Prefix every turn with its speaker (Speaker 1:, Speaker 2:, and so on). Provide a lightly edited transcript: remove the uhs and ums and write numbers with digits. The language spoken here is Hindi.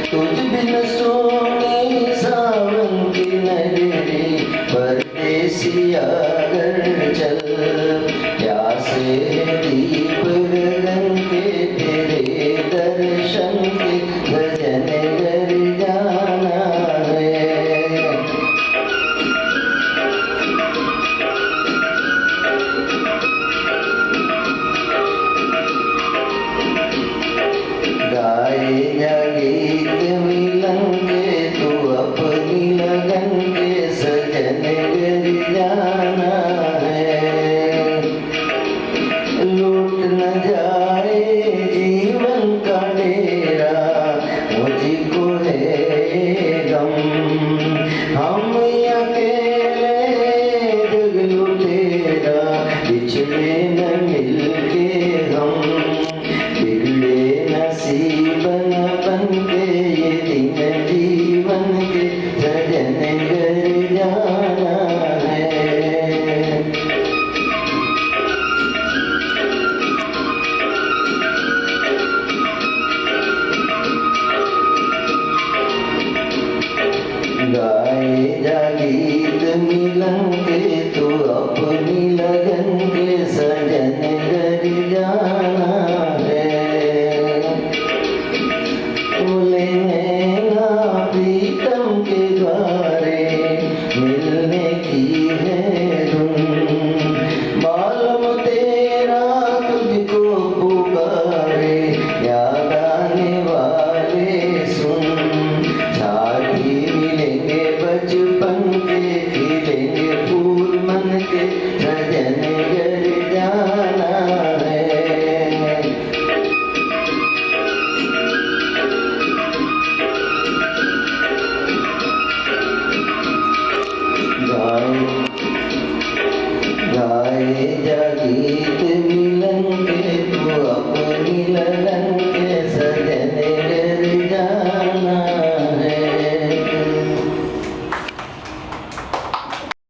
Speaker 1: तुझ बिन सोने सावन की नगरी परदेसिया घर चल प्यासे दीप गगन के तेरे दर्शन के भजन कर जाना है। गाए जा गीत मिलन के तू अपनी लगन के सजन कर जाना है। लूट न जाए जीवन का डेरा मुझको है गम, हम अकेले जग लुटेरा बिछड़े न मिलके हम, बिगड़े नसीबन बन के ये दिन जीवन के सजन कर जाना है। गाए जा गीत मिलन के तो अपनी लगन के सजन कर जाना है। बोले नैना प्रीतम के द्वारे मिलने की है धुन, मालूम तेरा तुझको पुकारे याद आने वाले सुन। साथी मिलेंगे बचपन के खिलेंगे फूल मन के सजन कर जाना है। गाए जा गीत